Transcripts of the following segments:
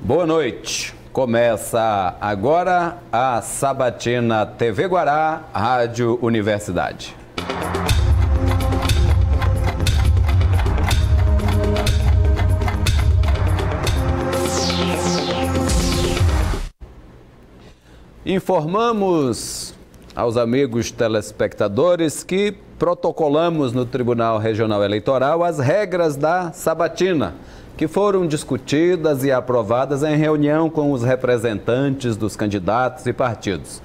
Boa noite. Começa agora a Sabatina TV Guará, Rádio Universidade. Informamos aos amigos telespectadores que protocolamos no Tribunal Regional Eleitoral as regras da Sabatina, que foram discutidas e aprovadas em reunião com os representantes dos candidatos e partidos.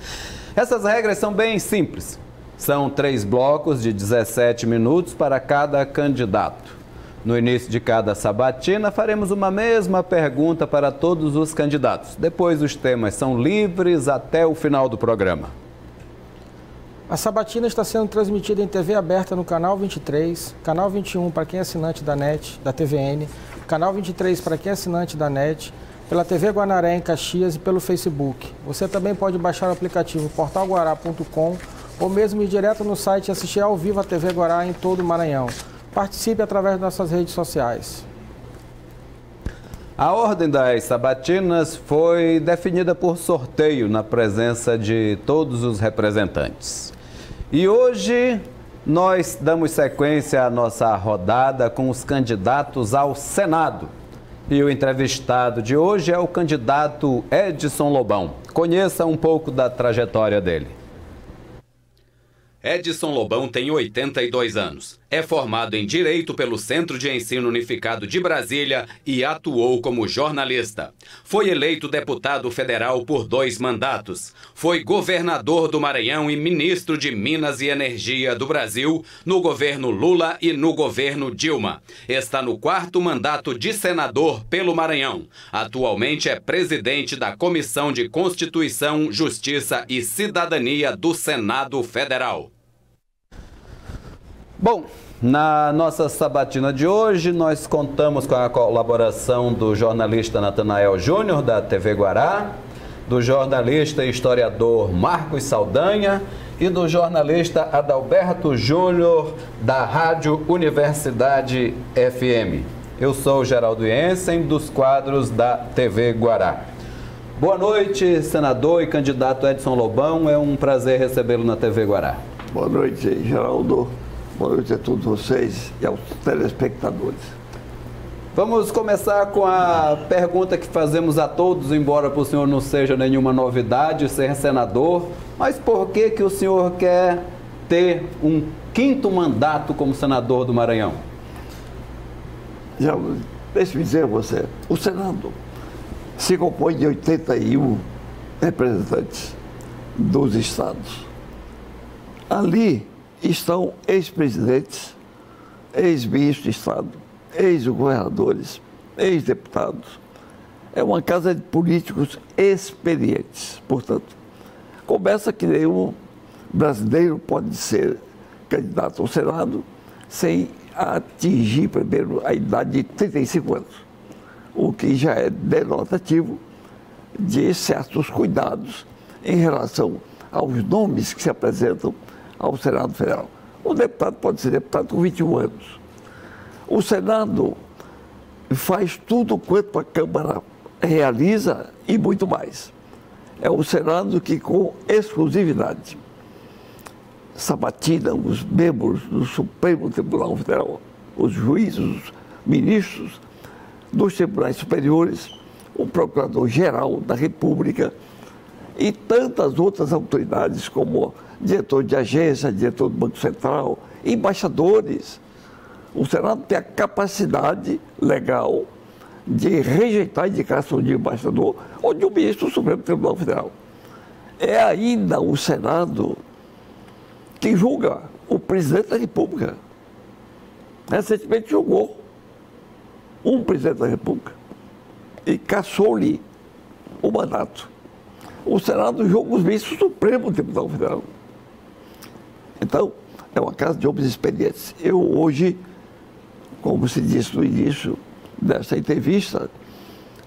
Essas regras são bem simples. São 3 blocos de 17 minutos para cada candidato. No início de cada sabatina, faremos uma mesma pergunta para todos os candidatos. Depois, os temas são livres até o final do programa. A sabatina está sendo transmitida em TV aberta no canal 23, canal 21 para quem é assinante da NET, da TVN, canal 23 para quem é assinante da NET, pela TV Guanaré em Caxias e pelo Facebook. Você também pode baixar o aplicativo portalguará.com ou mesmo ir direto no site e assistir ao vivo a TV Guará em todo o Maranhão. Participe através das nossas redes sociais. A ordem das sabatinas foi definida por sorteio na presença de todos os representantes. E hoje nós damos sequência à nossa rodada com os candidatos ao Senado. E o entrevistado de hoje é o candidato Edson Lobão. Conheça um pouco da trajetória dele. Edson Lobão tem 82 anos. É formado em Direito pelo Centro de Ensino Unificado de Brasília e atuou como jornalista. Foi eleito deputado federal por 2 mandatos. Foi governador do Maranhão e ministro de Minas e Energia do Brasil no governo Lula e no governo Dilma. Está no 4º mandato de senador pelo Maranhão. Atualmente é presidente da Comissão de Constituição, Justiça e Cidadania do Senado Federal. Bom, na nossa sabatina de hoje, nós contamos com a colaboração do jornalista Natanael Júnior, da TV Guará, do jornalista e historiador Marcos Saldanha e do jornalista Adalberto Júnior, da Rádio Universidade FM. Eu sou Geraldo Jensen, dos quadros da TV Guará. Boa noite, senador e candidato Edson Lobão. É um prazer recebê-lo na TV Guará. Boa noite, Geraldo. Boa noite a todos vocês e aos telespectadores. Vamos começar com a pergunta que fazemos a todos, embora para o senhor não seja nenhuma novidade ser senador, mas por que o senhor quer ter um 5º mandato como senador do Maranhão? Geraldo, deixe-me dizer a você, o Senado se compõe de 81 representantes dos estados. Ali estão ex-presidentes, ex-ministros de Estado, ex-governadores, ex-deputados. É uma casa de políticos experientes. Portanto, começa que nenhum brasileiro pode ser candidato ao Senado sem atingir primeiro a idade de 35 anos, o que já é denotativo de certos cuidados em relação aos nomes que se apresentam ao Senado Federal. O deputado pode ser deputado com 21 anos. O Senado faz tudo quanto a Câmara realiza e muito mais. É o Senado que, com exclusividade, sabatina os membros do Supremo Tribunal Federal, os juízes, os ministros dos tribunais superiores, o Procurador-Geral da República e tantas outras autoridades como diretor de agência, diretor do Banco Central, embaixadores. O Senado tem a capacidade legal de rejeitar a indicação de embaixador ou de um ministro do Supremo Tribunal Federal. É ainda o Senado que julga o presidente da República. Recentemente julgou um presidente da República e cassou-lhe o mandato. O Senado julga os ministros do Supremo Tribunal Federal. Então, é uma casa de homens experientes. Eu hoje, como se disse no início dessa entrevista,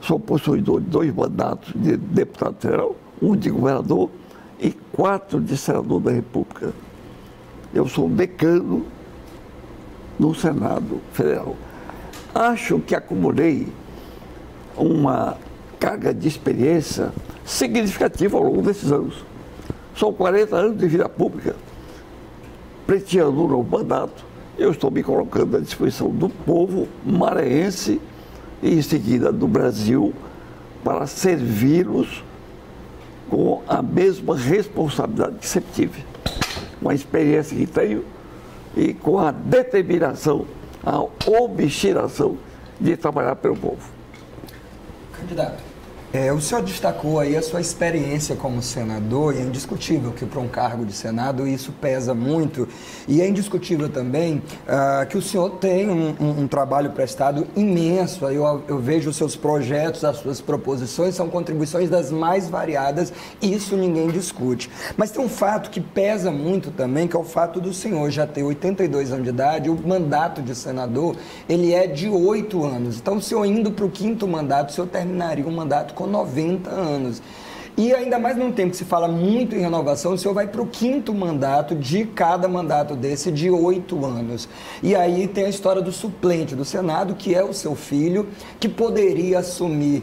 sou possuidor de 2 mandatos de deputado federal, 1 de governador e 4 de senador da República. Eu sou decano no Senado Federal. Acho que acumulei uma carga de experiência significativa ao longo desses anos. São 40 anos de vida pública. Pleiteando um novo mandato, eu estou me colocando à disposição do povo maranhense e, em seguida, do Brasil, para servi-los com a mesma responsabilidade que sempre tive, com a experiência que tenho e com a determinação, a obstinação de trabalhar pelo povo. Candidato, o senhor destacou aí a sua experiência como senador, e é indiscutível que para um cargo de Senado isso pesa muito, e é indiscutível também que o senhor tem um trabalho prestado imenso. Eu vejo os seus projetos, as suas proposições, são contribuições das mais variadas, e isso ninguém discute. Mas tem um fato que pesa muito também, que é o fato do senhor já ter 82 anos de idade. O mandato de senador, ele é de 8 anos. Então, o senhor indo para o 5º mandato, o senhor terminaria um mandato com 90 anos. E ainda mais num tempo que se fala muito em renovação, o senhor vai para o 5º mandato de cada mandato desse de 8 anos. E aí tem a história do suplente do Senado, que é o seu filho, que poderia assumir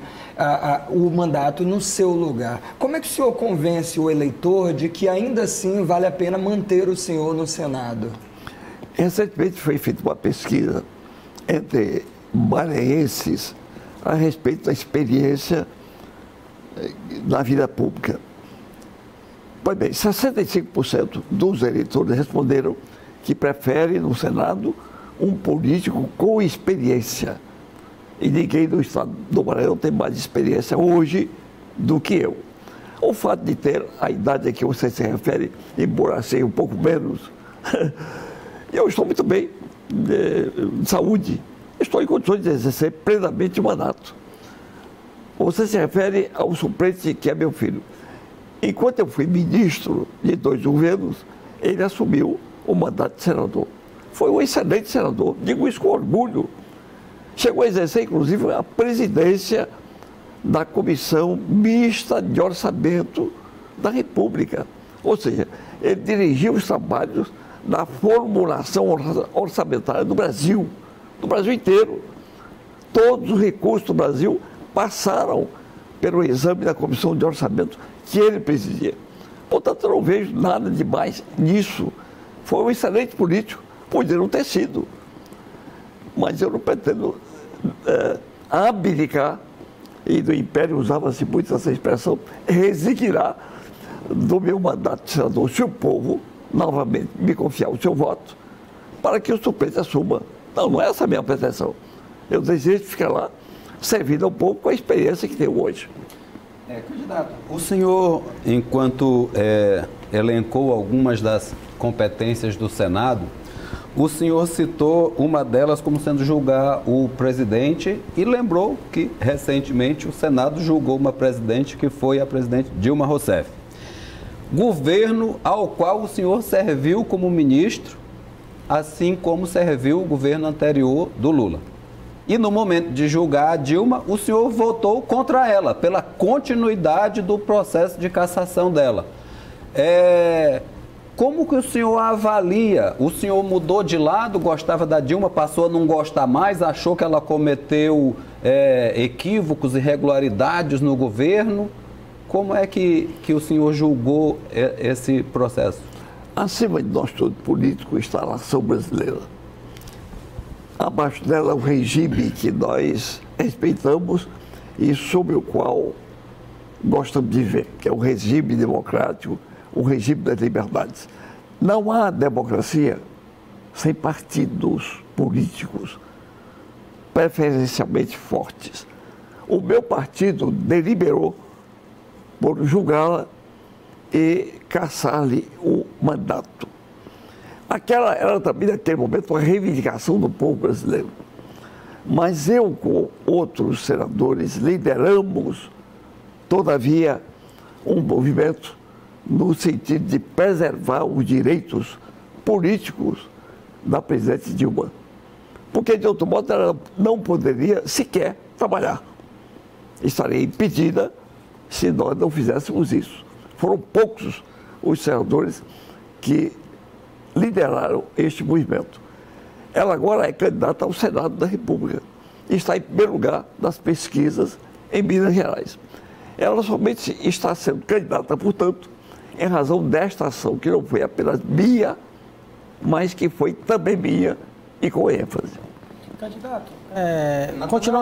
o mandato no seu lugar. Como é que o senhor convence o eleitor de que ainda assim vale a pena manter o senhor no Senado? Recentemente foi feita uma pesquisa entre maranhenses a respeito da experiência na vida pública. Pois bem, 65% dos eleitores responderam que preferem no Senado um político com experiência. E ninguém do estado do Maranhão tem mais experiência hoje do que eu. O fato de ter a idade a que você se refere, embora seja um pouco menos, eu estou muito bem de saúde. Estou em condições de exercer plenamente o mandato. Você se refere ao suplente, que é meu filho. Enquanto eu fui ministro de 2 governos, ele assumiu o mandato de senador. Foi um excelente senador, digo isso com orgulho. Chegou a exercer, inclusive, a presidência da Comissão Mista de Orçamento da República. Ou seja, ele dirigiu os trabalhos da formulação orçamentária do Brasil inteiro. Todos os recursos do Brasil passaram pelo exame da Comissão de Orçamento que ele presidia. Portanto, eu não vejo nada demais nisso. Foi um excelente político, poderia não ter sido. Mas eu não pretendo abdicar, e no Império usava-se muito essa expressão, resignar do meu mandato de senador, se o povo novamente me confiar o seu voto, para que o suplente assuma. Não é essa a minha pretensão. Eu desejo ficar lá, servindo ao povo com a experiência que tenho hoje. Candidato, o senhor, enquanto elencou algumas das competências do Senado, o senhor citou uma delas como sendo julgar o presidente e lembrou que, recentemente, o Senado julgou uma presidente que foi a presidente Dilma Rousseff. Governo ao qual o senhor serviu como ministro, assim como serviu o governo anterior do Lula. E no momento de julgar a Dilma, o senhor votou contra ela, pela continuidade do processo de cassação dela. Como que o senhor avalia? O senhor mudou de lado, gostava da Dilma, passou a não gostar mais, achou que ela cometeu equívocos, irregularidades no governo? Como é que o senhor julgou esse processo? Acima de nós todos políticos está a nação brasileira. Abaixo dela o regime que nós respeitamos e sobre o qual gostamos de viver, que é o regime democrático, o regime das liberdades. Não há democracia sem partidos políticos preferencialmente fortes. O meu partido deliberou por julgá-la e cassar-lhe o mandato. Aquela era também, naquele momento, uma reivindicação do povo brasileiro. Mas eu, com outros senadores, lideramos, todavia, um movimento no sentido de preservar os direitos políticos da presidente Dilma. Porque, de outro modo, ela não poderia sequer trabalhar. Estaria impedida se nós não fizéssemos isso. Foram poucos os senadores que lideraram este movimento. Ela agora é candidata ao Senado da República. E está em primeiro lugar nas pesquisas em Minas Gerais. Ela somente está sendo candidata, portanto, em razão desta ação, que não foi apenas minha, mas que foi também minha e com ênfase. Candidato,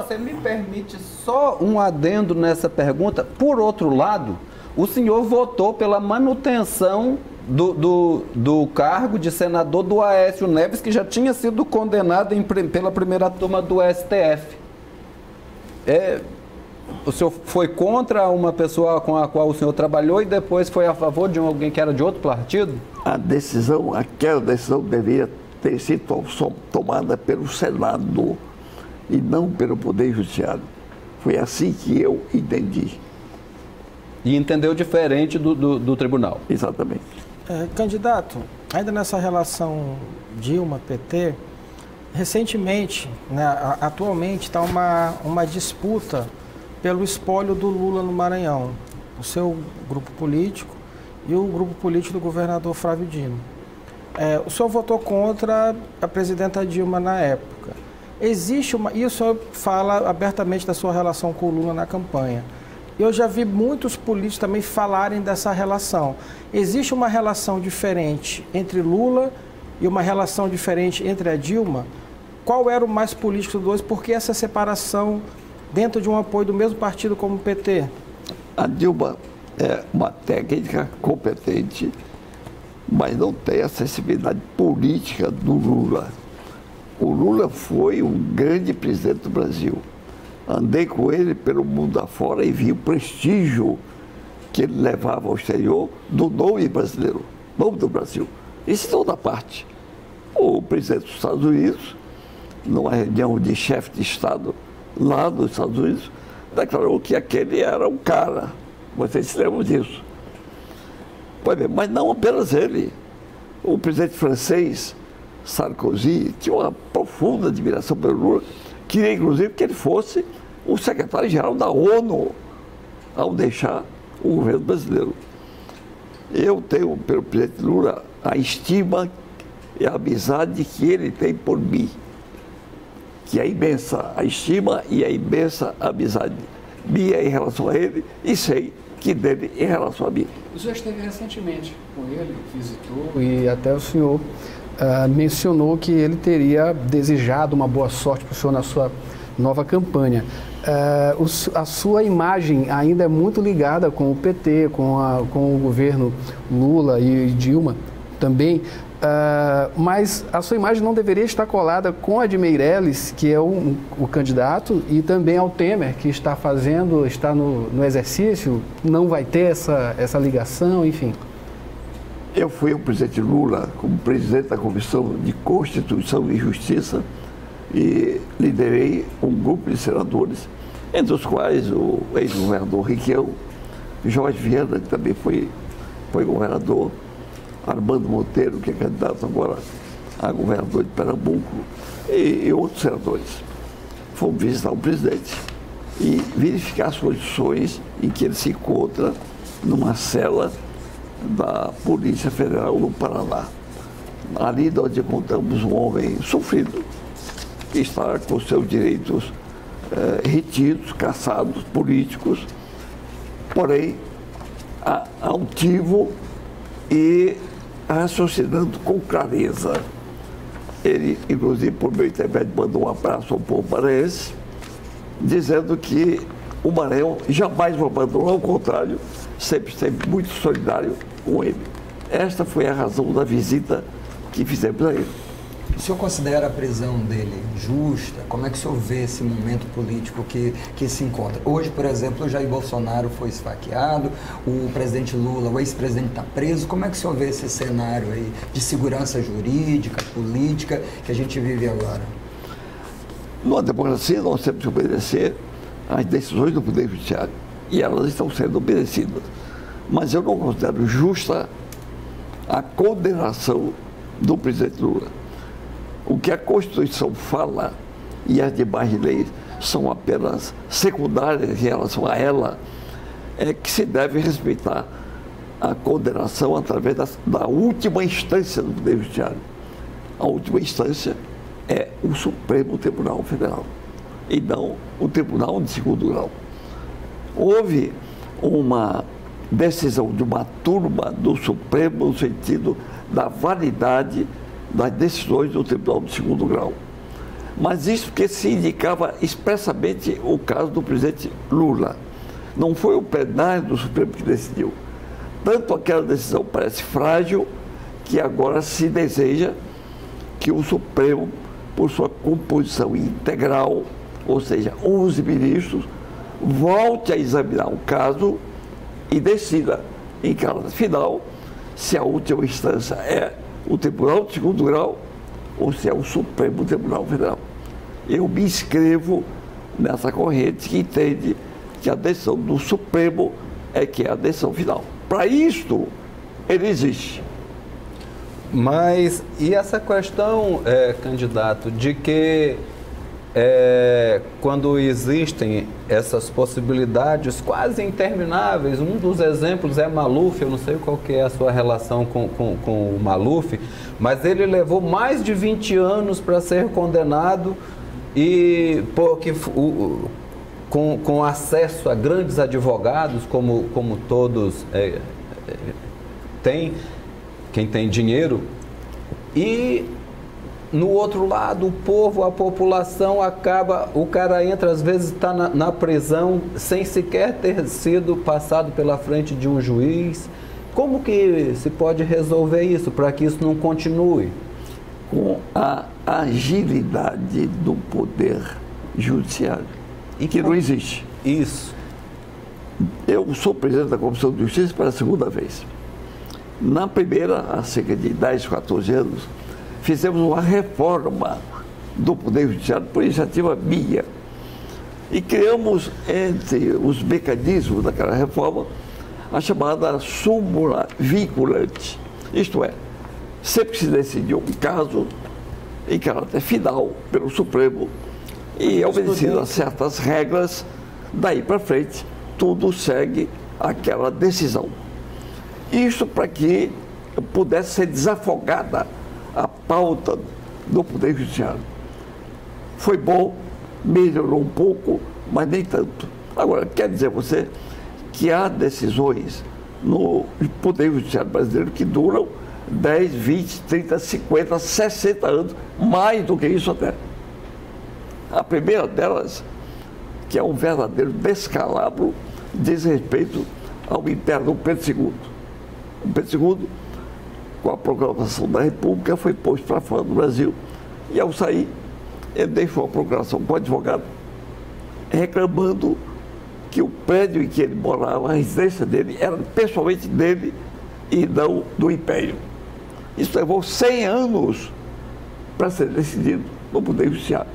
Você me permite só um adendo nessa pergunta? Por outro lado, o senhor votou pela manutenção do cargo de senador do Aécio Neves, que já tinha sido condenado pela primeira turma do STF. O senhor foi contra uma pessoa com a qual o senhor trabalhou e depois foi a favor de alguém que era de outro partido? Aquela decisão deveria ter sido tomada pelo Senado e não pelo Poder Judiciário. Foi assim que eu entendi. E entendeu diferente do tribunal? Exatamente. Candidato, ainda nessa relação Dilma-PT, recentemente, né, atualmente está uma disputa pelo espólio do Lula no Maranhão, o seu grupo político e o grupo político do governador Flávio Dino. O senhor votou contra a presidenta Dilma na época. E o senhor fala abertamente da sua relação com o Lula na campanha. Eu já vi muitos políticos também falarem dessa relação. Existe uma relação diferente entre Lula e uma relação diferente entre a Dilma? Qual era o mais político dos dois? Por que essa separação dentro de um apoio do mesmo partido como o PT? A Dilma é uma técnica competente, mas não tem a sensibilidade política do Lula. O Lula foi um grande presidente do Brasil. Andei com ele pelo mundo afora e vi o prestígio que ele levava ao exterior do nome brasileiro, nome do Brasil. Isso em toda parte. O presidente dos Estados Unidos, numa reunião de chefe de Estado lá nos Estados Unidos, declarou que aquele era um cara. Vocês se lembram disso? Pois bem, mas não apenas ele. O presidente francês, Sarkozy, tinha uma profunda admiração pelo Lula, queria inclusive que ele fosse o secretário-geral da ONU ao deixar o governo brasileiro. Eu tenho pelo presidente Lula a estima e a amizade que ele tem por mim, que é imensa, a estima e a imensa amizade minha em relação a ele e sei que dele em relação a mim. O senhor esteve recentemente com ele, visitou, e até o senhor mencionou que ele teria desejado uma boa sorte para o senhor na sua nova campanha. A sua imagem ainda é muito ligada com o PT, com o governo Lula e Dilma também, mas a sua imagem não deveria estar colada com a de Meirelles, que é o candidato, e também ao Temer, que está no exercício, não vai ter essa ligação, enfim. Eu fui o presidente Lula como presidente da Comissão de Constituição e Justiça e liderei um grupo de senadores, entre os quais o ex-governador Requião, Jorge Viana, que também foi governador, Armando Monteiro, que é candidato agora a governador de Pernambuco, e outros senadores. Fomos visitar o presidente e verificar as condições em que ele se encontra numa cela da Polícia Federal no Paraná. Ali nós encontramos um homem sofrido, que está com seus direitos retidos, cassados, políticos, porém altivo e raciocinando com clareza. Ele, inclusive, por meu intermédio, mandou um abraço ao povo maranhense, dizendo que o Maranhão jamais o abandonou, ao contrário, sempre esteve muito solidário com ele. Esta foi a razão da visita que fizemos a ele. O senhor considera a prisão dele justa? Como é que o senhor vê esse momento político que se encontra? Hoje, por exemplo, o Jair Bolsonaro foi esfaqueado, o presidente Lula, o ex-presidente está preso. Como é que o senhor vê esse cenário aí de segurança jurídica, política, que a gente vive agora? Numa democracia, nós temos que obedecer às decisões do Poder Judiciário, e elas estão sendo obedecidas. Mas eu não considero justa a condenação do presidente Lula. O que a Constituição fala e as demais leis são apenas secundárias em relação a ela, é que se deve respeitar a condenação através da última instância do Poder Judiciário. A última instância é o Supremo Tribunal Federal e não o Tribunal de Segundo Grau. Houve uma decisão de uma turma do Supremo no sentido da validade das decisões do Tribunal de Segundo Grau. Mas isso porque se indicava expressamente o caso do presidente Lula. Não foi o plenário do Supremo que decidiu. Tanto aquela decisão parece frágil que agora se deseja que o Supremo, por sua composição integral, ou seja, 11 ministros, volte a examinar o caso e decida em caráter final se a última instância é o Tribunal de Segundo Grau ou se é o Supremo Tribunal Federal. Eu me inscrevo nessa corrente que entende que a decisão do Supremo é que é a decisão final. Para isto, ele existe. Mas e essa questão, candidato, de que quando existem essas possibilidades quase intermináveis, um dos exemplos é Maluf, eu não sei qual que é a sua relação com o Maluf, mas ele levou mais de 20 anos para ser condenado e porque com acesso a grandes advogados, como todos têm, quem tem dinheiro, e no outro lado o povo, a população acaba, o cara entra, às vezes está na prisão sem sequer ter sido passado pela frente de um juiz. Como que se pode resolver isso para que isso não continue? Com a agilidade do poder judiciário, que não existe. Isso. Eu sou presidente da Comissão de Justiça pela segunda vez. Na primeira, há cerca de 10, 14 anos, fizemos uma reforma do Poder Judiciário por iniciativa minha. E criamos, entre os mecanismos daquela reforma, a chamada súmula vinculante. Isto é, sempre que se decidiu um caso em caráter final pelo Supremo e obedecido a certas regras, daí para frente, tudo segue aquela decisão. Isso para que pudesse ser desafogada a pauta do Poder Judiciário. Foi bom, melhorou um pouco, mas nem tanto. Agora, quer dizer você que há decisões no Poder Judiciário brasileiro que duram 10, 20, 30, 50, 60 anos, mais do que isso até. A primeira delas, que é um verdadeiro descalabro, diz respeito ao imperador Pedro II. O Pedro II, com a proclamação da República, foi posto para fora do Brasil e, ao sair, ele deixou a proclamação com o advogado reclamando que o prédio em que ele morava, a residência dele, era pessoalmente dele e não do Império. Isso levou 100 anos para ser decidido no Poder Judiciário.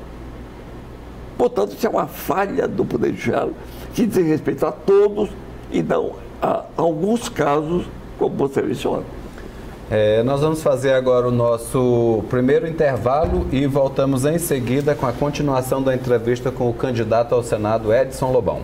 Portanto, isso é uma falha do Poder Judiciário que diz respeito a todos e não a alguns casos, como você menciona. Nós vamos fazer agora o nosso primeiro intervalo e voltamos em seguida com a continuação da entrevista com o candidato ao Senado, Edson Lobão.